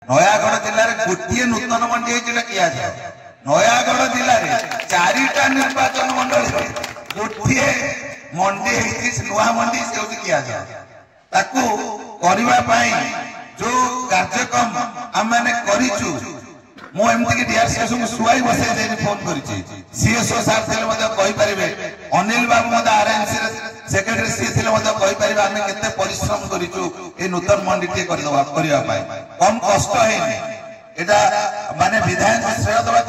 नयागढ़ जिले में गोटे नूतन मंडी होता किया जाए नयागढ़ जिले में 4टा निर्वाचन मंडल गोटे मंडी नुआ मंडी से किया जाए जो कार्यक्रम आम मैंने मुझे डीआरसीएस को शुआई बसई फोन कर सीएसओ सार थे अनिल बाबू आरएमसी सेक्रेटरी सी थे आम के परिश्रम करूँ नूतन मंडी टे करने कम कष्ट है माने विधायक श्रेय देवा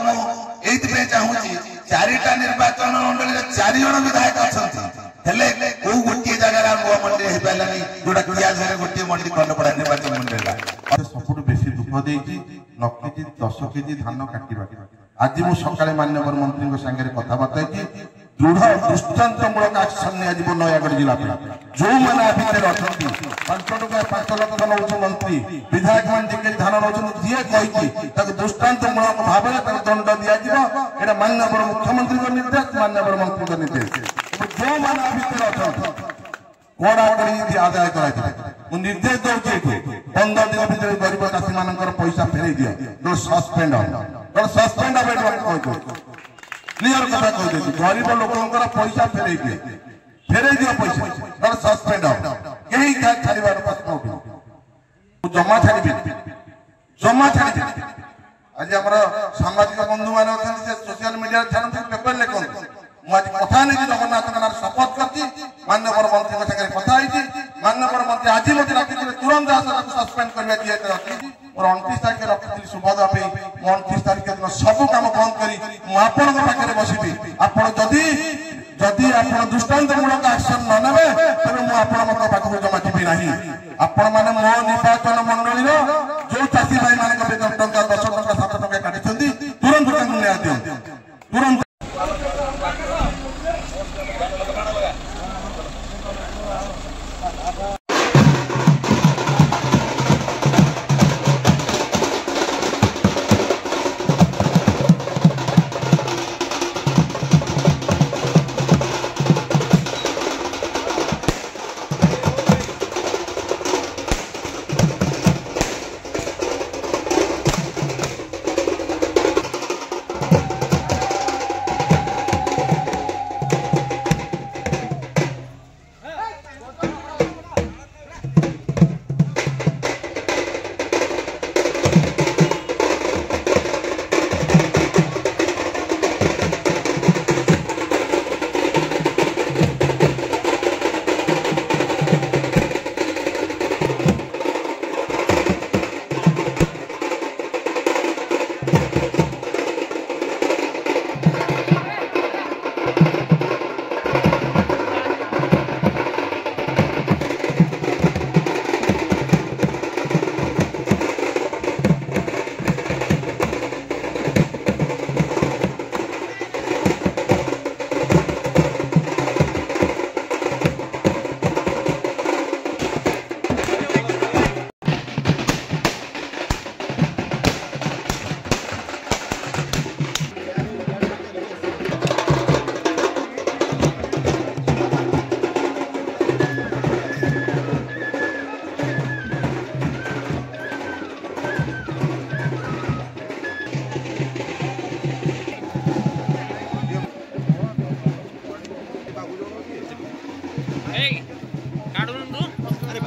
चाहूँगी 4टा निर्वाचन मंडल 4 जन विधायक अच्छा कौ गोटे जगह नुआ मंडी हो पारानी जोटा किया गोटे मंडी खंडपड़ा निर्वाचन मंडल सब बेसी दुख देती 9 केजी 10 केजी धान काटा आज मु सकाळे माननीय मंत्री सागे कथबार्ता दृढ़ दृष्टांतमूलक एक्शन निया नयागढ़ जिला जो मैंने भितर अच्छा 5 टका 5 लाख नौ मंत्री विधायक मान धान नौ जी कही दृष्टांतमूलक भाव में दंड दिया माननीय मुख्यमंत्री निर्देश माननीय मंत्री निर्देश जो मैंने भितर अच्छा कड़ाकड़ी आदाय कर निर्देश दौर 15 दिन भर गरीब चाषी मान पैसा फेरे दियो सस्पेंड सस्पेंड क्लीयर कथा कही गरीब लोक पैसा फेरे दियो पैसा सस्पेंड कहीं छाड़बार प्रश्न उठू जमा छाड़ी जमा छाड़ी आज आम सामाजिक बंधु मान सोशल मीडिया छाड़ते पेपर लिखते मुझे कथा नहीं जगन्नाथ शपथ कर माननीय मंत्री सागे कथा माननीय मंत्री आज मत रखी तुरंत सस्पेंड करने मोर 29 तारीख रखी सुबोध 29 तारीख दिन सब कम बंद कर पाखे बसबी जदि आप दृष्टांतमूलक एक्शन न ने तेज मुझे पाखक जमा जी ना आपण मैंने मो निर्वाचन मंडल जो चाषी भाई मान टंका 10 टका 7 टका काटी तुरंत न्याय दिखाते तुरंत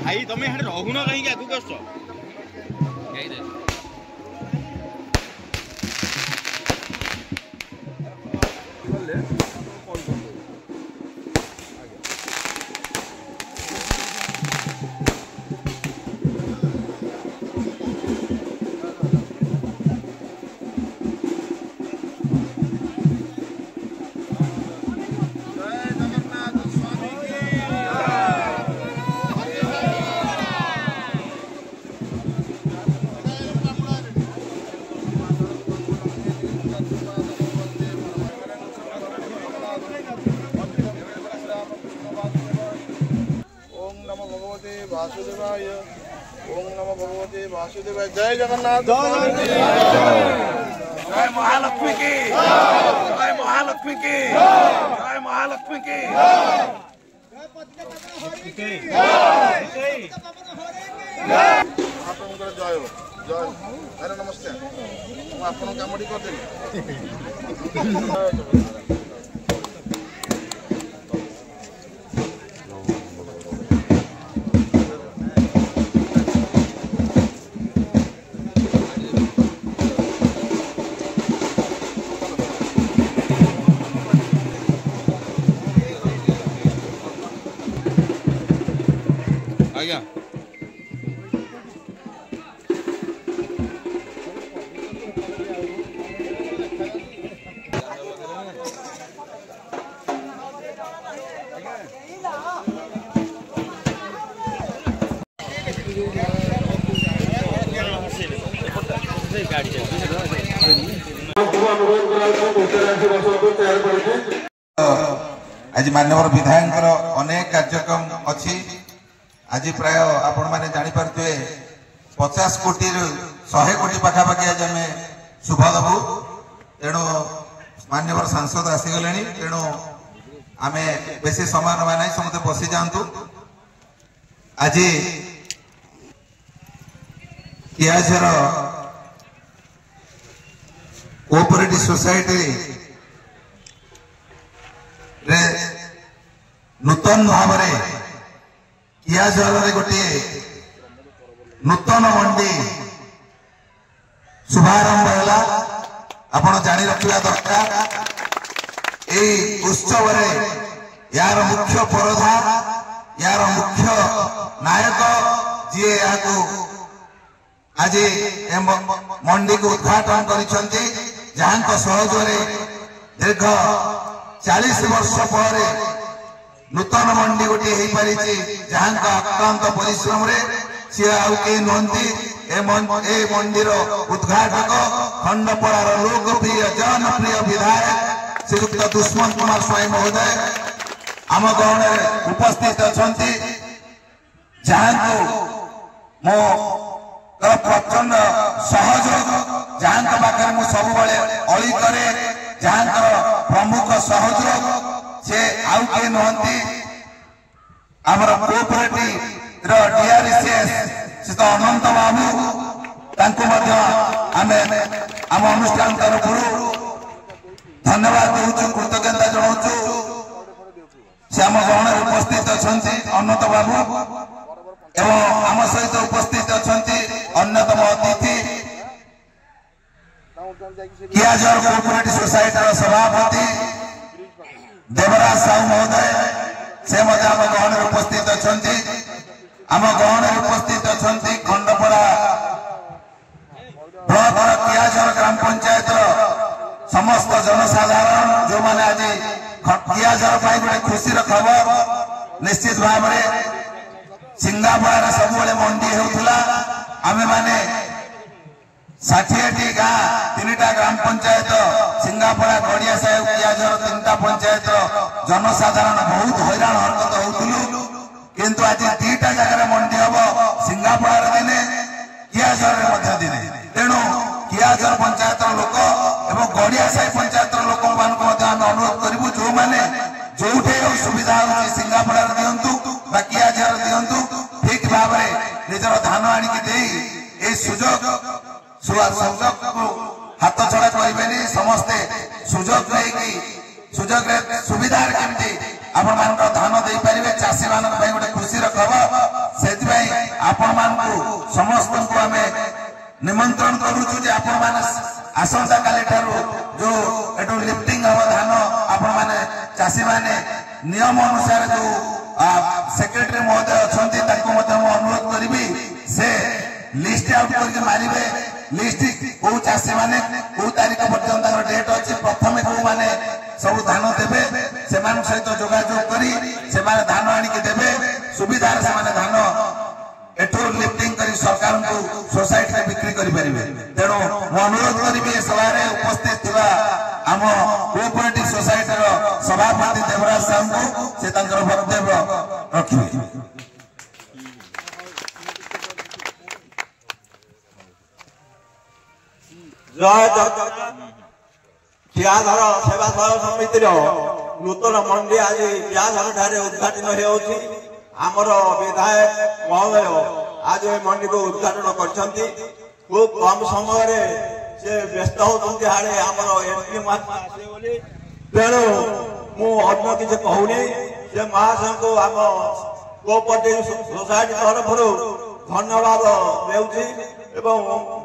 भाई तुम यहाँ रहुन कहीं आगू आस वासुदेवाय ओम नमो भगवते वासुदेवाय जय जगन्नाथ जय महालक्ष्मी की जय महालक्ष्मी की जय महालक्ष्मी की जय ଆରେ ନମସ୍କାର ମୁଁ ଆପଣଙ୍କ କାମଟି କରିଦେଲି ଆଜ୍ଞା आज माननीय विधायक अनेक कार्यक्रम अच्छी आज प्राय आपण मैंने जापारे 50 कोटी 100 कोटी पाखापाखि आज आम शुभ दबू तेणु माननीय सांसद आसीगले तेणु आम बेसी समय ना ना समस्त बसी जातु आज कियाझर कोऑपरेटिव सोसाइटी रे नूतन भाव कियाझर गोटे नूतन मंडी शुभारंभ है आपण जानी रखा दरकार यही उत्सव यार मुख्य परधा यार मुख्य नायक जी आज मंडी को उद्घाटन करिसेंती जहां सहयोग दीर्घ 40 वर्ष पर नूतन मंडी गोटे हो पारी जहां अक्लांत परिश्रम सी आउ के नुहति मंडीर उद्घाटक खंडपड़ार लोकप्रिय जनप्रिय विधायक श्रीयुक्त दुष्मंत कुमार स्वाई महोदय आम गहन उपस्थित अच्छा जहां मो प्रचंड सहयोग जहां पाखे मु सब अली करे जहां प्रमुख सहयोग से आउ के नुहति आमर कोऑपरेटिव डीआरसीएस से तो अनंत बाबू आम अनुष्ठान तरफ धन्यवाद दूचु कृतज्ञता जनाऊँ से आम गहन उपस्थित अच्छा अनंत बाबू एवं आम सहित उपस्थित अच्छा अन्यतम अतिथि कियाझर कोऑपरेटिव सोसाइटी सभापति देवराज साहू महोदय से आम गहन उपस्थित अच्छा आम गहन उपस्थित अच्छा खंडपड़ा ब्लॉक कियाझर ग्राम पंचायत समस्त जनसाधारण जो मैंने आज कियाझर गोटे खुशी खबर निश्चित भाव में सिंगापुर सब मंडी होता आम मैंने 60टी गाँ 3टा ग्राम पंचायत सिंगापुरा गड़िया साहेब कियाझर 3टा पंचायत जनसाधारण बहुत हैरान हरकत होलु किंतु आज 2टा जगह मंडी हम सिंगापुर दिने कियाझर दिने तेणु कियाझर पंचायत लोक एवं गड़िया साहेब पंचायत लोक अनुरोध करूँ जो मैंने जो सुविधा होती सिंगापुर दिंतु कियाझर दिंतु ठीक भाव निजर धान आणिकी सुजोग को हाथ छड़ा करें समस्ते सुजोग नहीं सुजोग सुविधा केमती आपण मान धान दे पारे चाषी मान गोटे खुशी खबर से आपण मान समस्त को आम निमंत्रण करुचु आपण मैंने आसंता काली जो एटू लिफ्टिंग हम धान आपण मैंने चाषी मैंने नियम अनुसार जो सेक्रेटरी महोदय अच्छा अनुरोध करी से लिस्ट आउट करके मारे लिस्ट कौ चाषी मैंने कौ तारीख पर्यंत डेट अच्छी प्रथम कौ मैंने सब धान देवे से सहित जोगाजोग करी से धान आणिकी देवे सुविधा से धान एठू लिफ्टिंग कर सरकार को सोसाइटी में बिक्री करें तेणु मु अनुरोध करी सभा उपस्थित आम कोऑपरेटिव सोसाइटी सभापति देवराज साहू को से वक्तव्य रखिए। कियाझर सेवा सहयोग समिति नूतन मंडी आज कियाझर ठारे उद्घाटन होमर विधायक महोदय आज मंडी को उद्घाटन कर খুব কম সমୟରେ ସେ ବ୍ୟସ୍ତ ହେଉଛନ୍ତି ହାଡ଼େ ଆମର MP ଆସିବେ ବୋଲି। ତେଣୁ ମୁଁ ଅନ୍ୟ କିଛି କହୁନି। ସେ ମହାଶୟଙ୍କୁ ଆମ କୋଅପରେଟିଭ ସୋସାଇଟି ତରଫରୁ ଧନ୍ୟବାଦ ଦେଉଛି ଏବଂ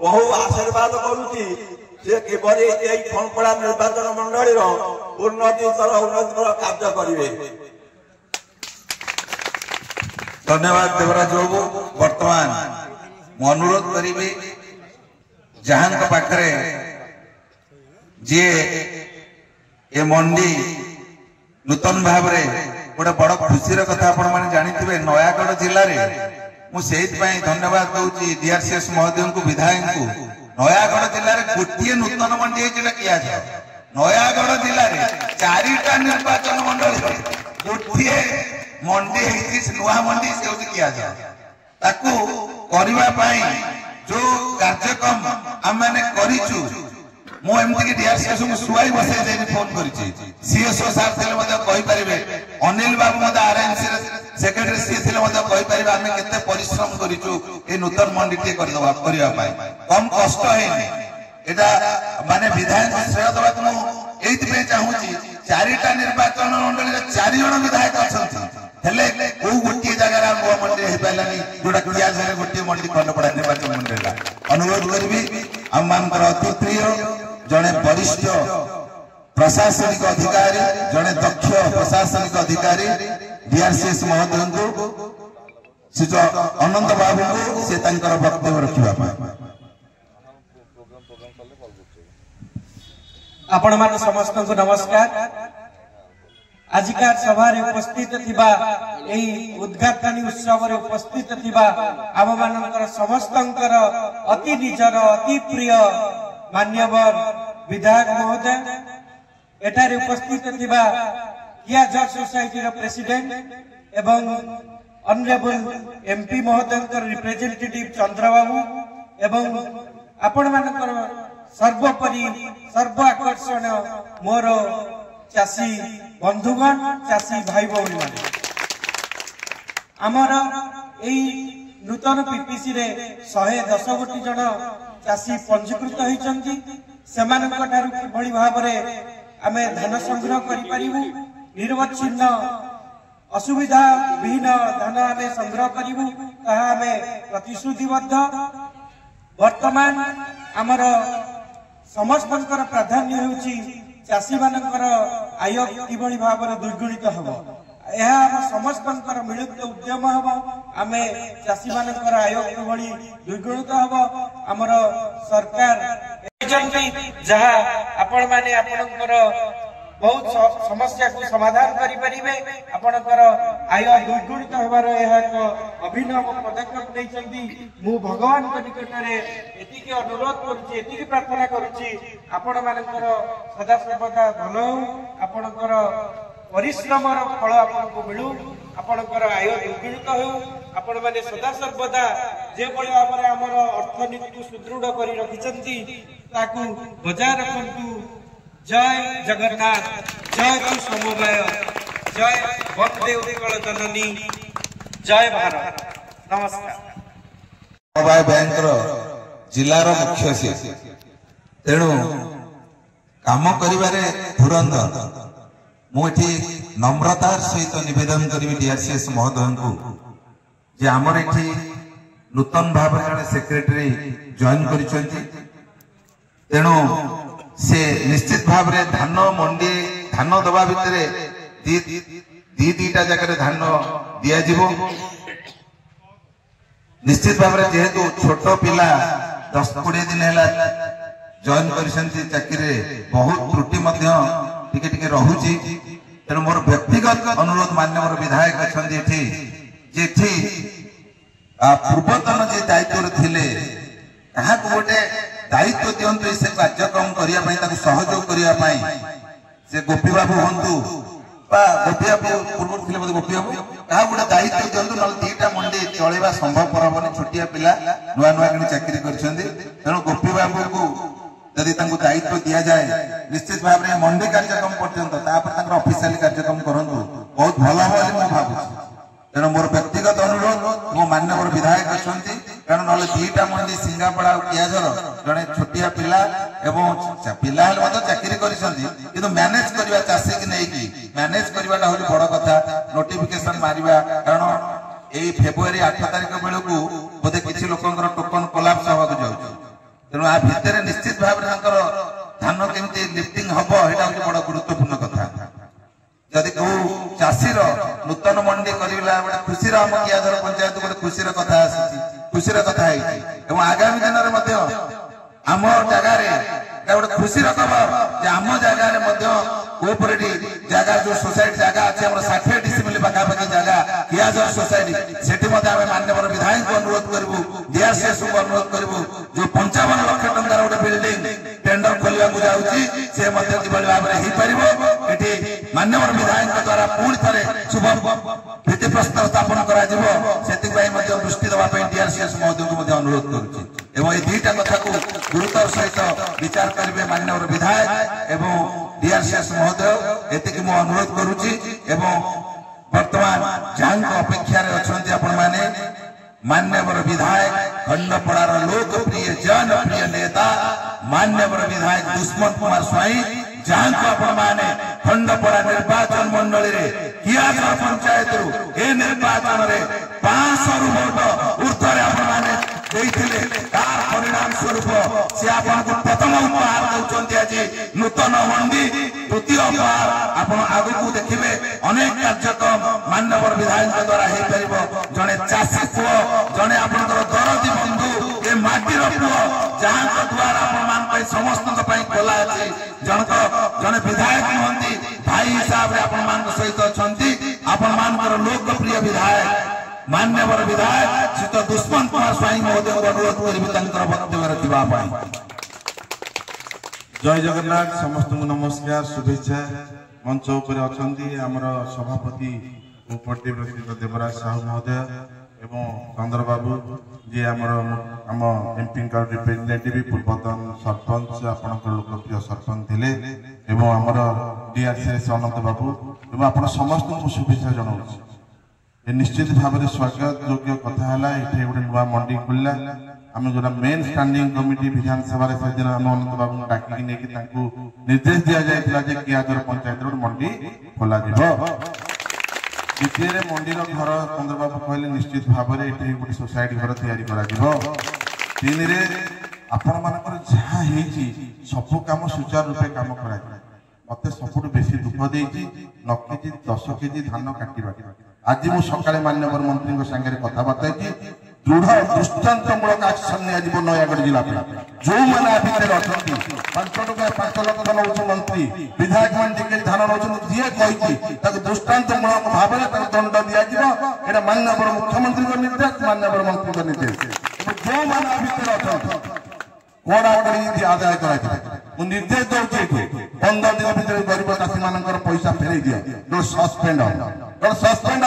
ବହୁ ଆଶୀର୍ବାଦ କରୁଛି ସେ କିପରି ଏଇ ଖଣପଡ଼ା ନିର୍ବାଚନ ମଣ୍ଡଳୀର ଉନ୍ନତିକର କାର୍ଯ୍ୟ କରିବେ। धन्यवाद देवराज बाबू। वर्तमान मु अनुरोध करी जहां पाखरे जी ए मंडी नूतन भाव गोटे बड़ खुशी कथा आपण मैंने जानी नयागढ़ जिले में मुझे धन्यवाद दूसरी डीआरसीएस महोदय को विधायक को नयागढ़ जिले में गोटे नूतन मंडी किया जाए। नयागढ़ जिले में 4टा निर्वाचन मंडल गोटे मंडी नुआ मंडी से किया जाए ताकू करने जो कार्यक्रम आम मैंने करूँ मुझे डीआरसीएस को शुआई बसई फोन कर सीएसओ सार थे अनिल बाबू आरएनसी सेक्रेटरी सी थे आम के परिश्रम करूँ नूतन मंडी टे करने कम कष्ट है माने विधायक श्रेय देवा मुझे चाहूँगी 4टा निर्वाचन मंडल 4 जन विधायक अच्छा कौ गोटे जगह नुआ मंडी हो पारानी जोटा किया गोटे मंडी खंडपड़ा निर्वाचन मंडल अनुरोध करी आम मान अति प्रिय जड़े वरिष्ठ प्रशासनिक अधिकारी जड़े दक्ष प्रशासनिक अधिकारी डीआरसीएस महोदय को श्री अनंत बाबू को से वक्तव्य रखा आपण मान समस्त को नमस्कार। आजिकार सभा उपस्थित थिबा एही उद्घाटनी उत्सव रे उपस्थित थिबा आम मानकर समस्तंकर अति निजर अति प्रिय मान्यवर विधायक महोदय एटारे उपस्थित थिबा किया जज सोसाइटी रो प्रेसिडेंट एवं ऑनरेबल एमपी महोदय रिप्रेजेंटेटिव चंद्रबाबू एवं आपण मानकर सर्वोपरि सर्व आकर्षण मोर चाषी बंधुगण चाषी भाई भौणी मान आमर यही नूतन पीपीसी रे 110 गोटी जन चाषी पंजीकृत होती किभली भाव आम धान संग्रह करूँ निर्वच्छिन्न असुविधा विहीन धान आम संग्रह करूँ प्रतिश्रुतिबद्ध। वर्तमान आमर समस्त प्राधान्य होउची चाषी मानकर आय किभली भाव द्विगुणित हम यह समस्त मिलित उद्यम हम आम चाषी मानकर आय किभली द्विगुणित हम आमर सरकार जहाँ आपण माने आपणकर बहुत समस्या को समाधान करें आपणकर आय द्विगुणित होबार यह एक अभिनव पदक्षेप नहीं मु भगवान निकट में एति अनुरोध करुच्ची प्रार्थना करुच्ची आपण मानकर सदा सर्वदा भल हो आपणकर परिश्रम फल आपको मिलू आपणकर आय द्विगुणित हो आपण माने सदा सर्वदा जे भाव में आमर अर्थनीति को सुदृढ़ कर रखिछंती ताकू बजाय रखंतु। जय जगन्नाथ जय तु समवाय जय वंदे उत्कल जननी जय भारत। नमस्कार। समवाय बैंक जिलार मुख्य सी तेणु काम करिबारे धुरंधर मुझे नम्रतार सहित निवेदन करी डीआरसीएस महोदय को जे आमर एठी नूतन भाव जड़े सेक्रेटरी जॉइन करिसेंती तेणु से निश्चित भाव रे धान मंडी धान दबा भितर दीटा जगह धान दिया जीवो निश्चित भाव रे जेहेतु छोट पिला 10-20 दिन है जॉइन कर चाकरी बहुत त्रुटि टिके टिके रहुची तेणु मोर व्यक्तिगत अनुरोध मान्य मोर विधायक अच्छा पूर्वतन जे दायित्व थे क्या गोटे दायित्व दिंतु से कार्यक्रम करने सहयोग करने से गोपी बाबू हूँ गोपी बाबू पूर्व थे गोपी बाबू क्या गोटे दायित्व दिंतु ना 2टा मंडी चलवा संभव हम छोटिया पिला नुआ नुआ कि चाकरी करेणु गोपी बाबू को यदि दायित्व दि जाए निश्चित भाव में मंडी कार्यक्रम पर्यटन ऑफिशियल कार्यक्रम करूँ बहुत भल हम भावुँ तेणु मोर व्यक्तिगत अनुरोध मो मान्य मोर विधायक अच्छा कारण নহলে দুইটা মন্ডি সিঙ্গাপড়া ଆଉ କିଆଝର ଜଣେ ଛୋଟିଆ ପିଲା ଏବଂ ପିଲା ହେଲେ ମଧ୍ୟ ଚାକିରି କରିଛନ୍ତି କିନ୍ତୁ ମ୍ୟାନେଜ କରିବା ଚାଷୀକି ନେଇକି ମ୍ୟାନେଜ କରିବାଟା ହଉଛି ବଡ କଥା। ନୋଟିଫିକେସନ ମାରିବା କାରଣ ଏଇ ଫେବୃଆରୀ 8 ତାରିଖ ବେଳକୁ ବୋଧେ କିଛି ଲୋକଙ୍କର ଟୋକନ କୋଲାପ୍ସ ହେବାକୁ ଯାଉଛି। ତେଣୁ ଆ ଭିତରେ ନିଶ୍ଚିତ ଭାବରେ ତାଙ୍କର ଧାନ କେମିତି ଲିଫ୍ଟିଂ ହବ ଏଇଟା ହଉଛି ବଡ ଗୁରୁତ୍ୱପୂର୍ଣ୍ଣ କଥା। ଯଦି କୋଉ ଚାଷୀର ନୂତନ ମଣ୍ଡି କରିଲା ଗୋଟେ ଖୁସିର ଆମ କିଆଝର ପଞ୍ଚାୟତ ଗୋଟେ ଖୁସିର କଥା ଆସିଛି, ଖୁସିର କଥା ହେଇଛି ଏବଂ ଆଗାମୀ ଦିନରେ ମଧ୍ୟ ଆମ ଜାଗାରେ এটা ଗୋଟେ ଖୁସିର ଖବର ଯେ ଆମ ଜାଗାରେ ମଧ୍ୟ କୋଅପରେଟିଭ ଜାଗା ଯୋଉ ସୋସାଇଟି ଜାଗା ଅଛି ଆମର 60 ଡିସିମିଲି ପାଖାପାଖି ଜାଗା କିଆଝର ସୋସାଇଟି ସେଠି ମଧ୍ୟ ଆମେ ମାନ୍ୟବର ବିଧାୟକଙ୍କୁ ଅନୁରୋଧ କରିବୁ, ଡିଆରସିଏସଙ୍କୁ ଅନୁରୋଧ କରିବୁ ଯୋଉ 55 ଲକ୍ଷ ଟଙ୍କାର ଗୋଟେ ବିଲ୍ଡିଂ ଟେଣ୍ଡର ଖୋଲିବାକୁ ଯାଉଛି ସେ ମଧ୍ୟ କିଭଳି ଭାବରେ ହେଇପାରିବ ଏଠି ମାନ୍ୟବର ବିଧାୟକଙ୍କ ଦ୍ୱାରା ପୁଣି ଥରେ ଶୁଭ ଭିତ୍ତିପ୍ରସ୍ତର ସ୍ଥାପନ କରାଯିବ ସେଥିପାଇଁ ମଧ୍ୟ ଦୃଷ୍ଟି ଦେବା ପାଇଁ ଡିଆରସିଏସ ମହୋଦୟଙ୍କୁ ମଧ୍ୟ ଅନୁରୋଧ କରୁଛି ଏବଂ এই দুইটা কথাକୁ ଗୁରୁତ୍ୱର ସହିତ ବିଚାର କରିବେ ମାନ୍ୟବର ବିଧାୟକ ଏବଂ ଡିଆରସିଏସ ମହୋଦୟ ଏତିକି ମୁଁ ଅନୁରୋଧ କରୁଛି। ଏବଂ ବର୍ତ୍ତମାନ ଯାହାଙ୍କ ଅପେକ୍ଷାରେ ଅଛନ୍ତି ଆପଣମାନେ मान्यवर विधायक खंडपड़ार लोकप्रिय जनप्रिय नेता मान्यवर विधायक दुष्मन कुमार स्वाई जहां को आपण माने खंडपड़ा निर्वाचन मंडली रे कियाझर पंचायत रु ए निर्वाचन रे 500 वोट ऊर्ध्वर आपण माने देइथिले तार परिणाम स्वरूप से आपण को प्रथम उपहार दउचंती आज नूतन मंडी द्वितीय उपहार आपण आगु को देखिबे अनेक कार्यक्रम मान्यवर विधायक द्वारा हे परिबो जने चासी पुओ जने आपनकर दरदी बंधु ए माटीर पुओ जहां को द्वारा आपण मान पई समस्त पई खोला अछि जने विधायक हंती भाई हिसाब रे आपण मान सहित अछंती आपण मानकर लोकप्रिय विधायक मान्यवर विधायक श्री दुष्मन कुमार स्वाई महोदय अनुरोध करिबि तंकर वक्तव्य रखिबा पाई। जय जगन्नाथ समस्त नमस्कार शुभेच्छा मंच उपर अछंती हमर सभापति उपप्रतिनिधि देवराज साहू महोदय एवं चंद्र बाबू जी आम एमपी रिप्रेजेंटेटिव पूर्वतन सरपंच आपंकर लोकप्रिय सरपंच थे एवं आमर डीआरसीएस अनंत बाबू एवं आप समस्त को शुभेच्छा जनाऊँ। निश्चित भाव में स्वागत योग्य कथा है ये गोटे नुआ मंडी खुलला आम जो मेन स्टैंडिंग कमिटी विधानसभा से दिन आम अनंत बाबू डाक निर्देश दि जाता है कियाझर पंचायत गोटे मंडी खोल द्वितीय मंडीर घर चंद्रबाबू कहले निश्चित भाव में ये गोटे सोसाइटी घर तीन आपण मानकर जहाँ सबू कम सुचारू रूपे कम कर मत सब बेसी दुख देती 9 केजी 10 केजी धान काटा आज मु सकाळे मान्यवर मंत्री संगे कथबार्ता दृढ़ दृष्टांतमूलक एक्शन निया नयागढ़ जिला जो मैंने भितर अच्छा 5 टका 5 लाख नौ मंत्री विधायक मान धान नौ जी कही दृष्टांतमूलक भाव में दंड दिया मान्यवर मुख्यमंत्री निर्देश मान्यवर मंत्री निर्देश जो मैंने भितर अच्छा कड़ा कड़ी आदाय कर निर्देश दूसरी 15 दिन भर गरीब चाषी मान पैसा फेरई दिया जो सस्पेंड सस्पेंड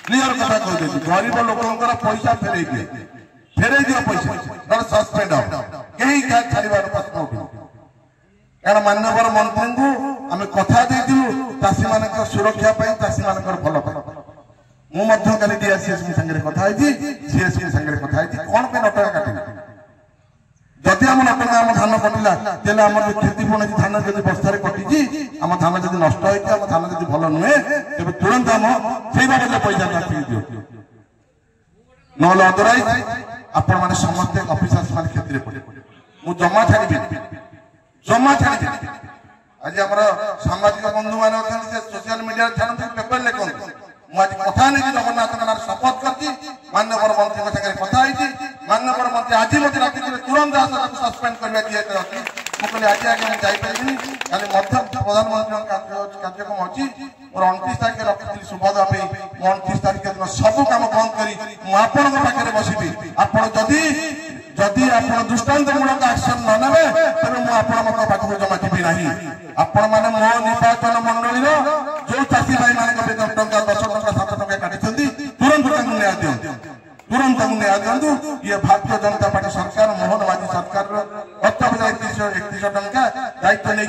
क्लियर कथा कह गरीब लोकर पैसा फेरई दिए पैसा सस्पेंड कहीं छाड़बार प्रश्न उठे कारण मान्यवर मंत्री को आम कथा चाषी मान सुरक्षा चाषी मान भल मुझे डीआरसीएस संगे कथा सीएस संगे कथा कौन पे नटका काटे जदि आम नटका आम धान कटिला तेल आम क्षतिपूर्ण धान जब बर्षार कटी आम धान जब नष्ट होती आम धान जब भल नुहे तेज तुरंत आम से बाबद पैसा चाषी दियो ना अदरवाइज आपण मैंने समस्ते अफिसर्स मान क्षति पड़े मुझे जमा छाड़ी आज आम सामाजिक बंधु मैंने सोशल मीडिया छाड़ते पेपर लिखते मुझे कथा नहीं जगन्नाथ शपथ कर मान्यवर मंत्री सागर कथा मान्यवर मंत्री आज मत राति तुरंत सस्पेंड करवा दिया मुझे आज आगे जापारि खाली प्रधानमंत्री कार्यक्रम अच्छी मोर 29 तारीख रखी सुबोध 29 तारीख दिन सब कम बंद कर पाखे बसबि जदि आप दृष्टांतमूलक एक्शन न ने तेज मुझे पाखक जमा जी ना आपण मैंने मो निर्वाचन मंडली जो चाषी भाई मान टंका 10 टंका 7 टंका काटी तुरंत तुरंत न्याय दिंतु ये भारतीय जनता पार्टी सरकार मोहन माझी सरकार 31 टंका दायित्व नहीं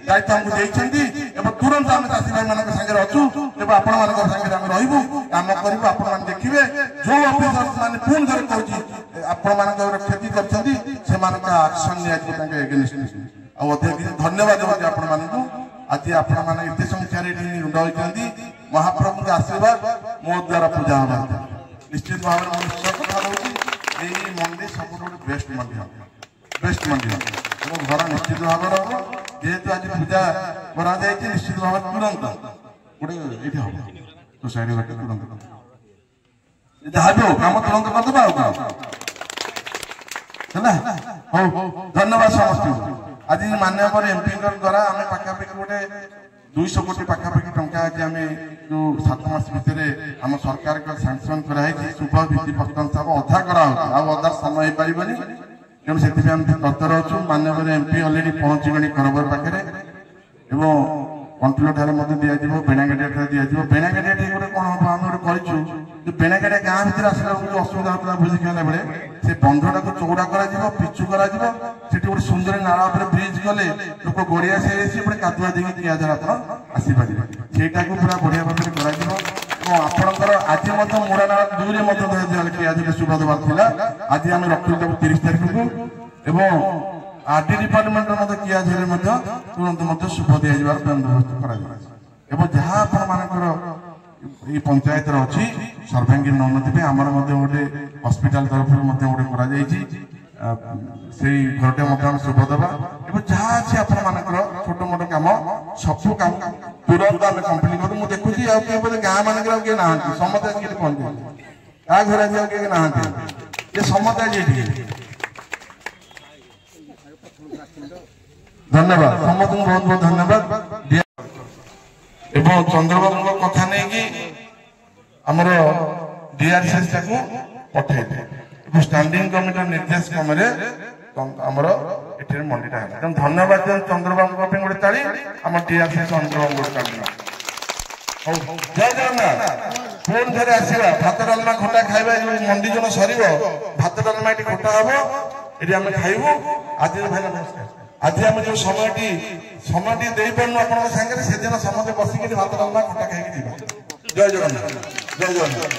दायित्व आमको तुरंत आम चाषी भाई मान सागर अच्छु तेज आपण मान संगे आम रही कम करूँ आपण मैंने देखिए जो ऑफिसर मैंने पुणी थे कहूँ आपण मान क्षति करक्शन निगेस्ट धन्यवाद देते आपण मानू आज आपण मैंने एत संख्यार रुंड होती महाप्रभु के आशीर्वाद मो द्वारा पूजा हवा निश्चित भाव में विश्वास कथा मंडी सब बेस्ट मंडी हम घर निश्चित भाव जेहेतु आज पूजा करा निश्चित भाव तुरंत गोटे ये हम सोसाइटी घाटे तुरंत जहाँ भी हो कम तुरंत करदे धन्यवाद समस्त आज माननीय एमपी द्वारा आम पाखापाखि गोटे 200 कोटी पाखापाखि टंका आज आम जो 7 मास भितर आम सरकार सांक्शन कराई शुभ भित्ति प्रस्ताव सब अधा करा समय हो पारबनी तेणु से तत्पर अच्छु माननीय एमपी अलरेडी पहुंचगले करबर पाखे कंट्रोल ठार दिज्व बेणागाटिया दिज्व बेणागाटिया गोटे कौन हम आम गोटे जो बेणागाटिया गाँ भर आसला जो असुविधा होता भोजी खाला बेले से बंधटा को चौड़ा कर पिचु कर गोटे सुंदर नाला ब्रिज गले लोक गड़िया से गोटे कादुआ देकी कियाझर आप आसपारे सेटा को पूरा बढ़िया भाव में आपणकर आज मुड़ा नाला दूर कियाझर शुभ देवार आज आम रखु 30 तारीख को आरडी डिपार्टमेंट कियाझर तुरंत शुभ दिया बंदोबस्त कर जहाँ आप पंचायत अच्छी सर्वांगीन उन्नति आमर गोटे हस्पिटाल तरफ गोटे से घरटे शुभ देवा जहाँ अच्छी आपर छोट मोट कम सबू कम तुरंत आम कम्प्लीट करूँ मुझे देखुची गाँ मानक ना समस्त पहुंचे क्या घर आज ना समस्त धन्यवाद समस्त बहुत बहुत धन्यवाद एवं चंद्रबाबू कथा नहीं आमर डीआरसीएस को पठे स्टैंडिंग कमिटी निर्देश क्रम आमर ये मंडीटा है तेनाली धन्यवाद चंद्रबाबू गोटे ताली आम डीआरसीएस चंद्रबाबू जय जगन्नाथ पुणी थे आसवा भात डालमा खटा खाଇବା मंडी जो सर भात डालमा ये खटा हम ये आम खाइबू आज भाई नमस्कार आज आम जो समय दे पार्नु आप से दिन समस्त बसिक भात डालमा खटा खाई जय जगन्नाथ जय जगन्नाथ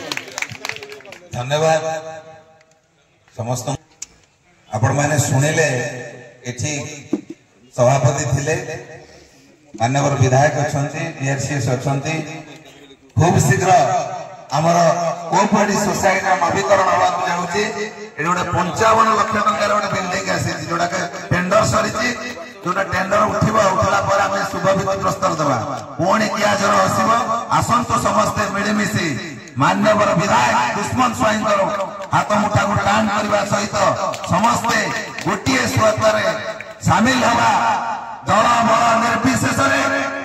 धन्यवाद समस्त आपण मैंने शुणिले एठी सभापति थिले माननीय विधायक अच्छा डीआरसीएस अच्छा खूब शीघ्र आमर कोऑपरेटिव सोसाइटी नवीकरण हवा जाऊँगी ये गोटे 55 लाख टंकार गोटे बिल्डिंग आसी जोटा टेंडर सरी जोटा टेंडर उठला पर आम शुभ भित्ति प्रस्ताव देवा पुणी कियाझर आसव आसतु समस्ते मिलमिशि माननीय विधायक दुश्मन स्वाईं हाथ मुठा को टाण करने सहित समस्ते गोटे स्वागत सामिल हवा दल बल निर्विशेष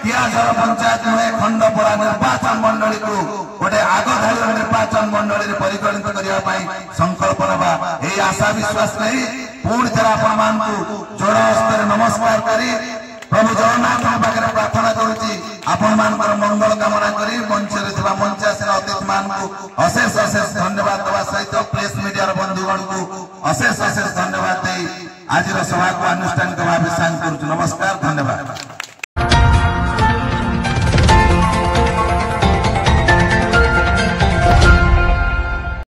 कियाझर पंचायत नुहे खंडपड़ा निर्वाचन मंडली को गोटे आगधाड़ी निर्वाचन मंडली परिगणित करने संकल्प नवा यही आशा विश्वास नहीं पुणी थे आपण जोड़ हस्तर नमस्कार करी प्रभु जगन्नाथ पाखे प्रार्थना करुच्ची आपण मानकर मंगल कामना करी मंचरे मंचासीन अतिथि मान को अशेष अशेष धन्यवाद देवा सहित प्रेस मीडिया बंधुगण को अशेष अशेष धन्यवाद दे आज सभा को आनुष्ठानिक भाव साइन करुच्छु नमस्कार।